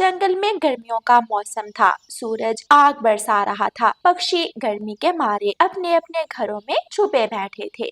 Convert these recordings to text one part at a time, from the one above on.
जंगल में गर्मियों का मौसम था। सूरज आग बरसा रहा था। पक्षी गर्मी के मारे अपने अपने घरों में छुपे बैठे थे।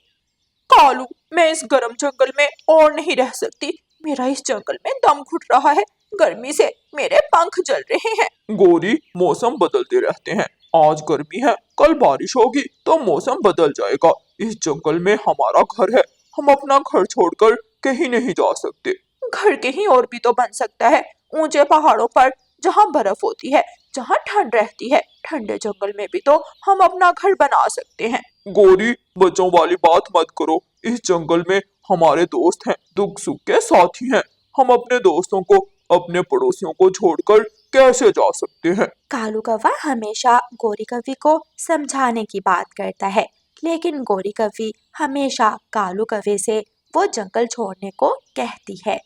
कालू, मैं इस गर्म जंगल में और नहीं रह सकती। मेरा इस जंगल में दम घुट रहा है। गर्मी से मेरे पंख जल रहे हैं। गोरी, मौसम बदलते रहते हैं। आज गर्मी है, कल बारिश होगी तो मौसम बदल जाएगा। इस जंगल में हमारा घर है, हम अपना घर छोड़कर कहीं नहीं जा सकते। घर कहीं और भी तो बन सकता है, ऊंचे पहाड़ों पर, जहाँ बर्फ होती है, जहाँ ठंड रहती है। ठंडे जंगल में भी तो हम अपना घर बना सकते हैं। गोरी, बच्चों वाली बात मत करो। इस जंगल में हमारे दोस्त हैं, दुख सुख के साथी हैं। हम अपने दोस्तों को, अपने पड़ोसियों को छोड़कर कैसे जा सकते हैं? कालू कौवा हमेशा गोरी कौवी को समझाने की बात करता है, लेकिन गोरी कौवी हमेशा कालू कौवे से वो जंगल छोड़ने को कहती है।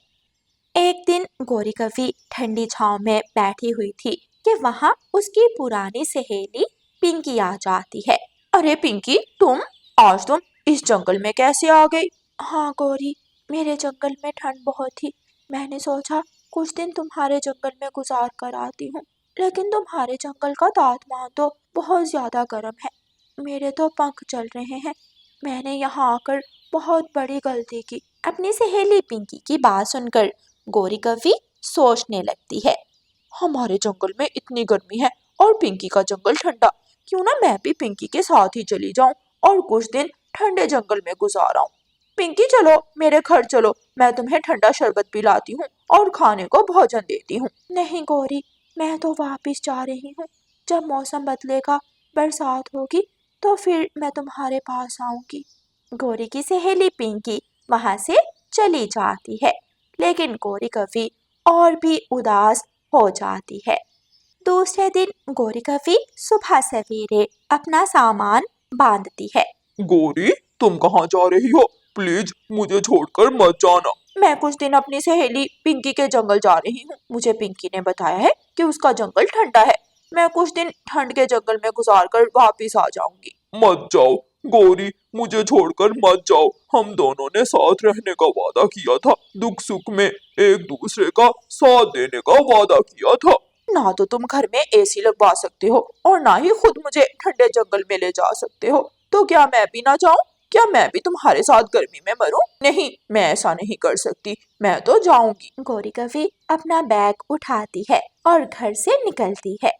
एक दिन गोरी कौवी ठंडी छांव में बैठी हुई थी कि वहाँ उसकी पुरानी सहेली पिंकी आ जाती है। अरे पिंकी, आज तुम इस जंगल में कैसे आ गई? हाँ गोरी, मेरे जंगल में ठंड बहुत थी। मैंने सोचा कुछ दिन तुम्हारे जंगल में गुजार कर आती हूँ, लेकिन तुम्हारे जंगल का तापमान तो बहुत ज्यादा गर्म है। मेरे तो पंख जल रहे हैं। मैंने यहाँ आकर बहुत बड़ी गलती की। अपनी सहेली पिंकी की बात सुनकर गोरी कौवी सोचने लगती है। हमारे जंगल में इतनी गर्मी है और पिंकी का जंगल ठंडा। क्यों ना मैं भी पिंकी के साथ ही चली जाऊं और कुछ दिन ठंडे जंगल में गुजाराऊं। पिंकी, चलो मेरे घर चलो, मैं तुम्हें ठंडा शरबत पिलाती हूँ और खाने को भोजन देती हूँ। नहीं गोरी, मैं तो वापिस जा रही हूँ। जब मौसम बदलेगा, बरसात होगी, तो फिर मैं तुम्हारे पास आऊंगी। गोरी की सहेली पिंकी वहां से चली जाती है, लेकिन गोरी कौवी और भी उदास हो जाती है। दूसरे दिन गोरी कौवी सुबह सवेरे अपना सामान बांधती है। गोरी, तुम कहाँ जा रही हो? प्लीज मुझे छोड़कर मत जाना। मैं कुछ दिन अपनी सहेली पिंकी के जंगल जा रही हूँ। मुझे पिंकी ने बताया है कि उसका जंगल ठंडा है। मैं कुछ दिन ठंड के जंगल में गुजार कर वापिस आ जाऊंगी। मत जाओ गोरी, मुझे छोड़कर मत जाओ। हम दोनों ने साथ रहने का वादा किया था, दुख सुख में एक दूसरे का साथ देने का वादा किया था। ना तो तुम घर में एसी लगवा सकते हो और ना ही खुद मुझे ठंडे जंगल में ले जा सकते हो। तो क्या मैं भी ना जाऊं? क्या मैं भी तुम्हारे साथ गर्मी में मरूं? नहीं, मैं ऐसा नहीं कर सकती। मैं तो जाऊंगी। गोरी कौवी अपना बैग उठाती है और घर से निकलती है।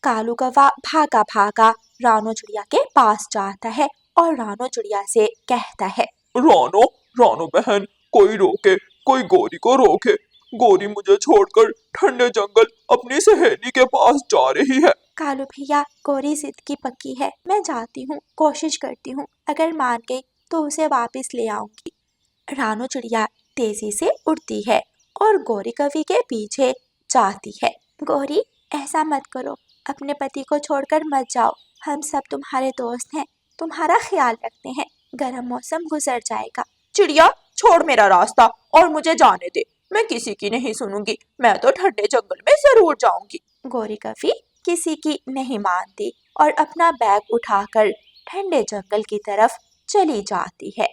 कालू कौवा भागा भागा रानो चिड़िया के पास जाता है और रानो चिड़िया से कहता है, रानो, रानो बहन, कोई रोके, कोई गोरी को रोके। गोरी मुझे छोड़कर ठंडे जंगल अपनी सहेली के पास जा रही है। कालू भैया, गोरी जिद की पक्की है। मैं जाती हूँ, कोशिश करती हूँ। अगर मान गई तो उसे वापस ले आऊंगी। रानो चिड़िया तेजी से उड़ती है और गोरी कौवी के पीछे जाती है। गोरी, ऐसा मत करो, अपने पति को छोड़कर मत जाओ। हम सब तुम्हारे दोस्त हैं, तुम्हारा ख्याल रखते हैं। गर्म मौसम गुजर जाएगा। चिड़िया, छोड़ मेरा रास्ता और मुझे जाने दे। मैं किसी की नहीं सुनूंगी। मैं तो ठंडे जंगल में जरूर जाऊंगी। गोरी कौवी किसी की नहीं मानती और अपना बैग उठाकर ठंडे जंगल की तरफ चली जाती है।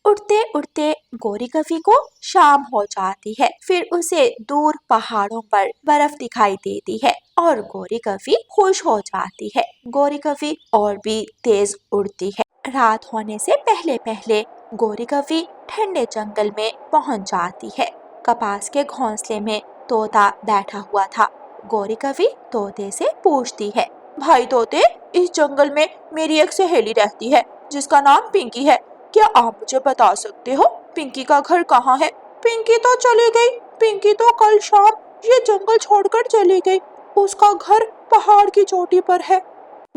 उड़ते उड़ते गोरी कौवी को शाम हो जाती है। फिर उसे दूर पहाड़ों पर बर्फ दिखाई देती है और गोरी कौवी खुश हो जाती है। गोरी कौवी और भी तेज उड़ती है। रात होने से पहले पहले गोरी कौवी ठंडे जंगल में पहुंच जाती है। कपास के घोंसले में तोता बैठा हुआ था। गोरी कौवी तोते से पूछती है, भाई तोते, इस जंगल में मेरी एक सहेली रहती है जिसका नाम पिंकी है। क्या आप मुझे बता सकते हो पिंकी का घर कहाँ है? पिंकी तो चली गई। पिंकी तो कल शाम ये जंगल छोड़कर चली गई। उसका घर पहाड़ की चोटी पर है।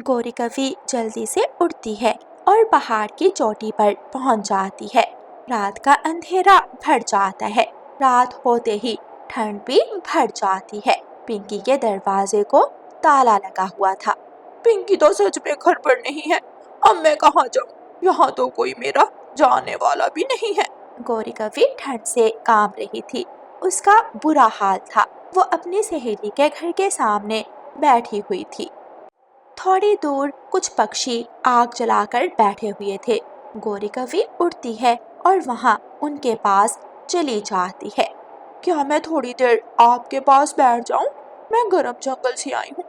गोरी कौवी जल्दी से उड़ती है और पहाड़ की चोटी पर पहुंच जाती है। रात का अंधेरा बढ़ जाता है। रात होते ही ठंड भी बढ़ जाती है। पिंकी के दरवाजे को ताला लगा हुआ था। पिंकी तो सच में घर पर नहीं है। अब मैं कहाँ जाऊँ? यहाँ तो कोई मेरा जाने वाला भी नहीं है। गोरी कौवी ठंड से कांप रही थी। उसका बुरा हाल था। वो अपनी सहेली के घर के सामने बैठी हुई थी। थोड़ी दूर कुछ पक्षी आग जलाकर बैठे हुए थे। गोरी कौवी उड़ती है और वहाँ उनके पास चली जाती है। क्या मैं थोड़ी देर आपके पास बैठ जाऊं? मैं गर्म जंगल से आई हूँ।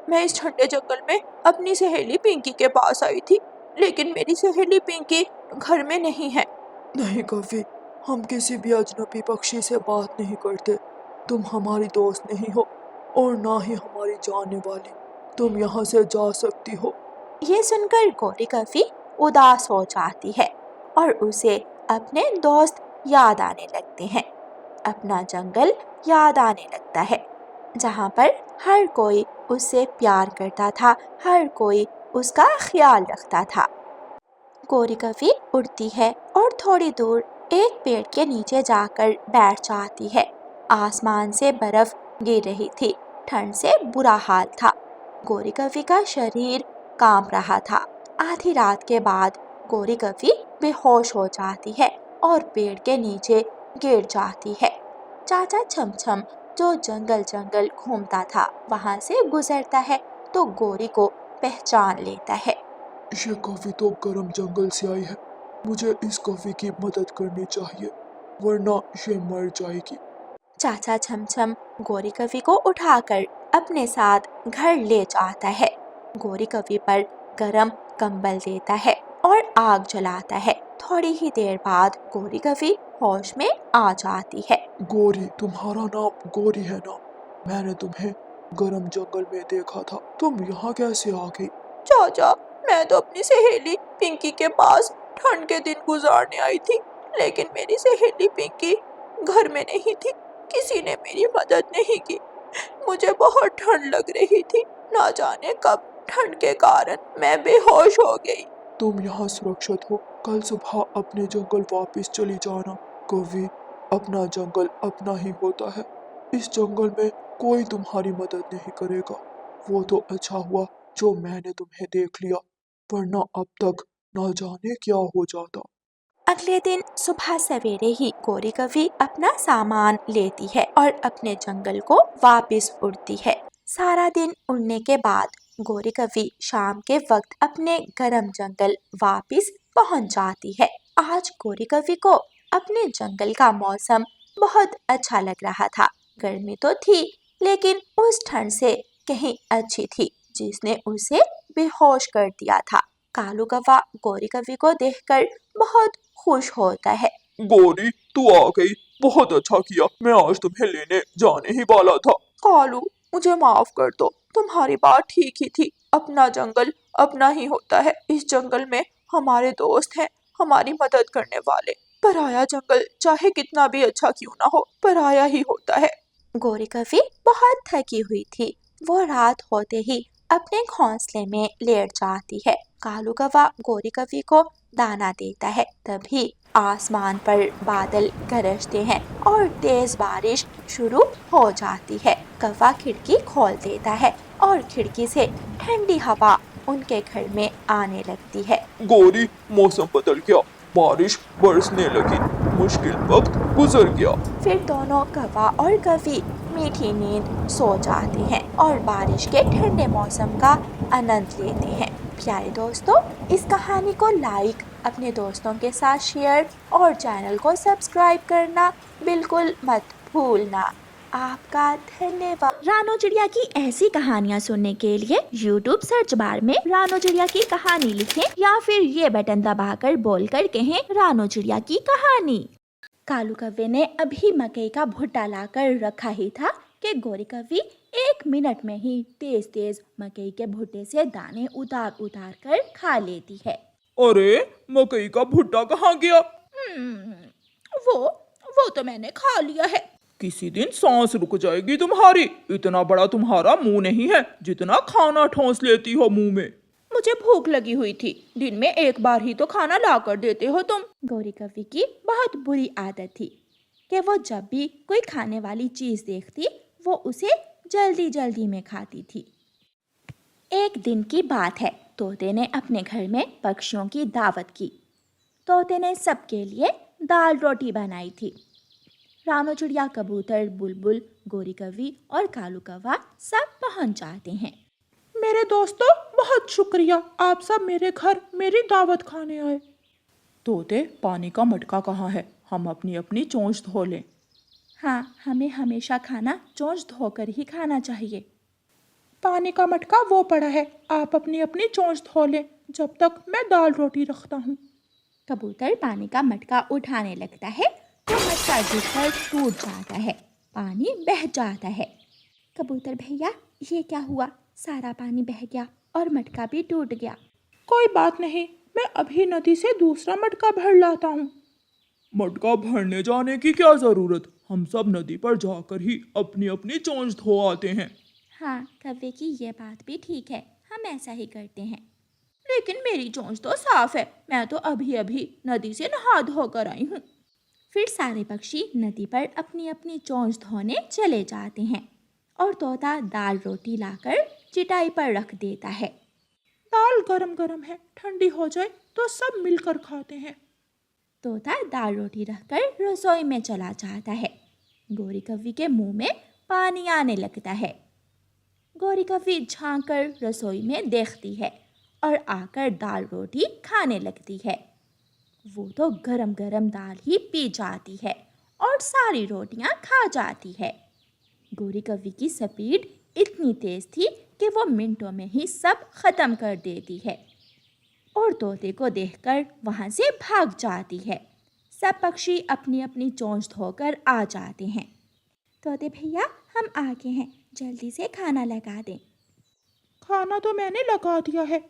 मैं इस ठंडे जंगल में अपनी सहेली पिंकी के पास आई थी, लेकिन मेरी सहेली पिंकी घर में नहीं है। नहीं कभी, हम किसी भी अजनबी पक्षी से बात नहीं करते। तुम हमारी दोस्त नहीं हो और ना ही हमारी जानने वाली। तुम यहाँ से जा सकती हो। ये सुनकर गोरी कभी उदास हो जाती है और उसे अपने दोस्त याद आने लगते हैं। अपना जंगल याद आने लगता है, जहाँ पर हर कोई उससे प्यार करता था, हर कोई उसका ख्याल रखता था। गोरी कभी उड़ती है और थोड़ी दूर एक पेड़ के नीचे जाकर बैठ जाती है। आसमान से बर्फ गिर रही थी, ठंड से बुरा हाल था। गोरी कभी का शरीर कांप रहा था। आधी रात के बाद गोरी कभी बेहोश हो जाती है और पेड़ के नीचे गिर जाती है। चाचा छमछम जो जंगल जंगल घूमता था वहां से गुजरता है तो गोरी को पहचान लेता है। ये कॉफी तो गर्म जंगल से आई है। मुझे इस कॉफी की मदद करनी चाहिए, वरना ये मर जाएगी। चाचा छमछम गोरी कवि को उठाकर अपने साथ घर ले जाता है। गोरी कवि पर गरम कंबल देता है और आग जलाता है। थोड़ी ही देर बाद गोरी कवि होश में आ जाती है। गोरी, तुम्हारा नाम गोरी है ना? मैंने तुम्हें गर्म जंगल में देखा था। तुम यहाँ कैसे आ गई? चाचा, मैं तो अपनी सहेली पिंकी के पास ठंड के दिन गुजारने आई थी, लेकिन मेरी सहेली पिंकी घर में नहीं थी। किसी ने मेरी मदद नहीं की। मुझे बहुत ठंड लग रही थी। ना जाने कब ठंड के कारण मैं बेहोश हो गई। तुम यहाँ सुरक्षित हो। कल सुबह अपने जंगल वापस चली जाना। कभी अपना जंगल अपना ही होता है। इस जंगल में कोई तुम्हारी मदद नहीं करेगा। वो तो अच्छा हुआ जो मैंने तुम्हें देख लिया, वरना अब तक ना जाने क्या हो जाता। अगले दिन सुबह सवेरे ही गोरी कवि अपना सामान लेती है और अपने जंगल को वापस उड़ती है। सारा दिन उड़ने के बाद गोरी कवि शाम के वक्त अपने गर्म जंगल वापस पहुंच जाती है। आज गोरी कवि को अपने जंगल का मौसम बहुत अच्छा लग रहा था। गर्मी तो थी, लेकिन उस ठंड से कहीं अच्छी थी जिसने उसे बेहोश कर दिया था। कालू कौवा गोरी कवि को देखकर बहुत खुश होता है। गोरी, तू आ गई। बहुत अच्छा किया। मैं आज तुम्हें लेने जाने ही वाला था। कालू, मुझे माफ कर दो। तुम्हारी बात ठीक ही थी। अपना जंगल अपना ही होता है। इस जंगल में हमारे दोस्त हैं, हमारी मदद करने वाले। पराया जंगल चाहे कितना भी अच्छा क्यों ना हो, पराया ही होता है। गोरी कवि बहुत थकी हुई थी। वो रात होते ही अपने घोंसले में लेट जाती है। कालू कौवा गोरी कवि को दाना देता है। तभी आसमान पर बादल गरजते हैं और तेज बारिश शुरू हो जाती है। कौवा खिड़की खोल देता है और खिड़की से ठंडी हवा उनके घर में आने लगती है। गोरी, मौसम बदल गया। बारिश बरसने लगी। मुश्किल वक्त गुजर गया। फिर दोनों कौवा और कवि मीठी नींद सो जाते हैं और बारिश के ठंडे मौसम का आनंद लेते हैं। प्यारे दोस्तों, इस कहानी को लाइक, अपने दोस्तों के साथ शेयर और चैनल को सब्सक्राइब करना बिल्कुल मत भूलना। आपका धन्यवाद। रानो चिड़िया की ऐसी कहानियाँ सुनने के लिए YouTube सर्च बार में रानो चिड़िया की कहानी लिखें या फिर ये बटन दबाकर बोलकर कहें रानो चिड़िया की कहानी। कालू कव्वे ने अभी मकई का भुट्टा लाकर रखा ही था कि गोरी कव्वी 1 मिनट में ही तेज तेज मकई के भुट्टे से दाने उतार उतार कर खा लेती है। अरे, मकई का भुट्टा कहाँ गया? वो तो मैंने खा लिया है। किसी दिन सांस रुक जाएगी तुम्हारी। इतना बड़ा तुम्हारा मुंह नहीं है जितना खाना ठोंस लेती हो मुंह में। मुझे भूख लगी हुई थी। दिन में एक बार ही तो खाना ला कर देते हो तुम। गोरी कव्वी की बहुत बुरी आदत थी कि वो जब भी कोई खाने वाली चीज देखती वो उसे जल्दी जल्दी में खाती थी। एक दिन की बात है, तोते ने अपने घर में पक्षियों की दावत की। तोते ने सबके लिए दाल रोटी बनाई थी। रानो चिड़िया, कबूतर, बुलबुल, गोरी कव्वी और कालू कौवा सब पहुंच जाते हैं। मेरे दोस्तों, बहुत शुक्रिया, आप सब मेरे घर मेरी दावत खाने आए। तोते, पानी का मटका कहाँ है? हम अपनी अपनी चोंच धो लें। हाँ, हमें हमेशा खाना चोंच धोकर ही खाना चाहिए। पानी का मटका वो पड़ा है, आप अपनी अपनी चोंच धो लें, जब तक मैं दाल रोटी रखता हूँ। कबूतर पानी का मटका उठाने लगता है तो मटका गिरकर टूट जाता है, पानी बह जाता है। कबूतर भैया, ये क्या हुआ? सारा पानी बह गया और मटका भी टूट गया। कोई बात नहीं, मैं अभी नदी से दूसरा मटका भर लाता हूँ। मटका भरने जाने की क्या जरूरत, हम सब नदी पर जाकर ही अपनी अपनी चोंच धो आते हैं। हाँ, कव्वे की ये बात भी ठीक है, हम ऐसा ही करते हैं। लेकिन मेरी चोंच तो साफ है, मैं तो अभी अभी नदी से नहा धो कर आई हूँ। फिर सारे पक्षी नदी पर अपनी अपनी चोंच धोने चले जाते हैं और तोता दाल रोटी लाकर चिटाई पर रख देता है। दाल गरम गरम है, ठंडी हो जाए तो सब मिलकर खाते हैं। तोता दाल रोटी रखकर रसोई में चला जाता है। गौरी कव्वी के मुंह में पानी आने लगता है। गौरी कव्वी झांक कर रसोई में देखती है और आकर दाल रोटी खाने लगती है। वो तो गरम गरम दाल ही पी जाती है और सारी रोटियां खा जाती है। गौरी कव्वी की स्पीड इतनी तेज थी कि वो मिनटों में ही सब खत्म कर देती है और तोते को देखकर वहां से भाग जाती है। सब पक्षी अपनी अपनी चोंच धोकर आ जाते हैं। तोते भैया, हम आ गए हैं, जल्दी से खाना लगा दें। खाना तो मैंने लगा दिया है।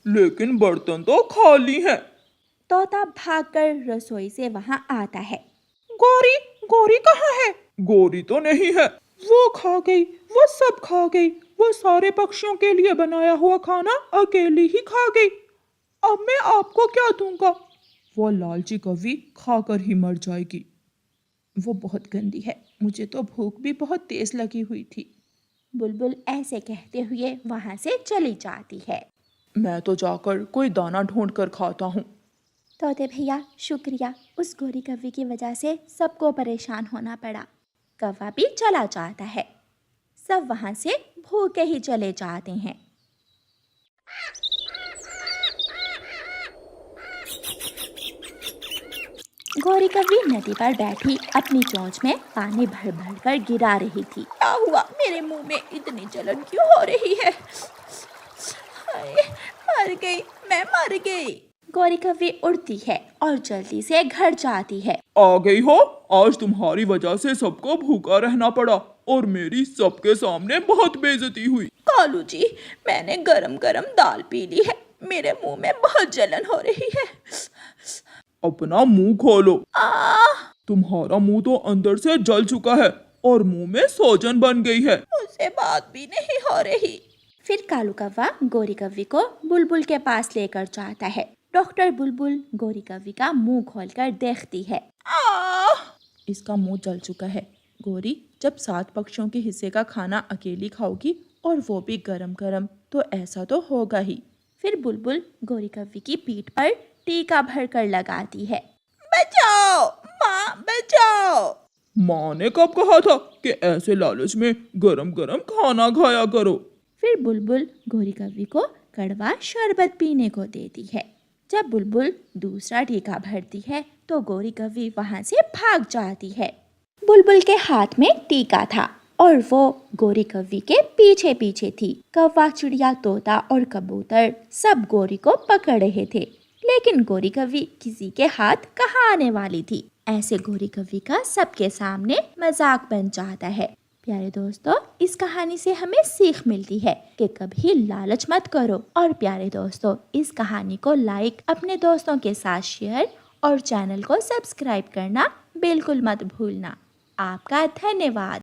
लेकिन बर्तन तो खाली हैं। तोता भागकर रसोई से वहां आता है। गौरी, गौरी कहाँ है? गोरी तो नहीं है। वो खा गई, वो सब खा गई, वो सारे पक्षियों के लिए बनाया हुआ खाना अकेली ही खा गई। अब मैं आपको क्या दूंगा? वो लालची कौवी खाकर ही मर जाएगी। वो बहुत गंदी है, मुझे तो भूख भी बहुत तेज लगी हुई थी। बुलबुल ऐसे कहते हुए वहां से चली जाती है। मैं तो जाकर कोई दाना ढूंढ कर खाता हूँ। तोते भैया, शुक्रिया, उस गोरी कव्वी की वजह से सबको परेशान होना पड़ा। कौवा भी चला जाता है। सब वहां से भूखे ही चले जाते हैं। गौरी कव्वी नदी पर बैठी अपनी चोंच में पानी भर भर कर गिरा रही थी। क्या हुआ? मेरे मुंह में इतनी जलन क्यों हो रही है? हाय, मर गई, मैं मर गई। गौरी कव्वी उड़ती है और जल्दी से घर जाती है। आ गई हो? आज तुम्हारी वजह से सबको भूखा रहना पड़ा और मेरी सबके सामने बहुत बेइज्जती हुई। कालू जी, मैंने गरम गरम दाल पी ली है, मेरे मुंह में बहुत जलन हो रही है। अपना मुंह खोलो। तुम्हारा मुंह तो अंदर से जल चुका है और मुंह में सोजन बन गई है। मुझसे बात भी नहीं हो रही। फिर कालू कौवा गौरी कव्वी को बुलबुल के पास लेकर जाता है। डॉक्टर बुलबुल गौरी कव्वी का मुंह खोलकर देखती है। इसका मुंह जल चुका है। गौरी, जब 7 पक्षियों के हिस्से का खाना अकेली खाओगी और वो भी गरम गरम, तो ऐसा तो होगा ही। फिर बुलबुल गौरी कव्वी की पीठ पर टीका भरकर लगाती है। बचाओ माँ, बचाओ। माँ ने कब कहा था कि ऐसे लालच में गरम गरम खाना खाया करो? फिर बुलबुल गौरी कव्वी को कड़वा शरबत पीने को देती है। जब बुलबुल दूसरा टीका भरती है तो गौरी कव्वी वहां से भाग जाती है। बुलबुल के हाथ में टीका था और वो गौरी कव्वी के पीछे पीछे थी। कौवा, चिड़िया, तोता और कबूतर सब गौरी को पकड़ रहे थे, लेकिन गौरी कव्वी किसी के हाथ कहाँ आने वाली थी। ऐसे गौरी कव्वी का सबके सामने मजाक बन जाता है। प्यारे दोस्तों, इस कहानी से हमें सीख मिलती है कि कभी लालच मत करो। और प्यारे दोस्तों, इस कहानी को लाइक, अपने दोस्तों के साथ शेयर और चैनल को सब्सक्राइब करना बिल्कुल मत भूलना। आपका धन्यवाद।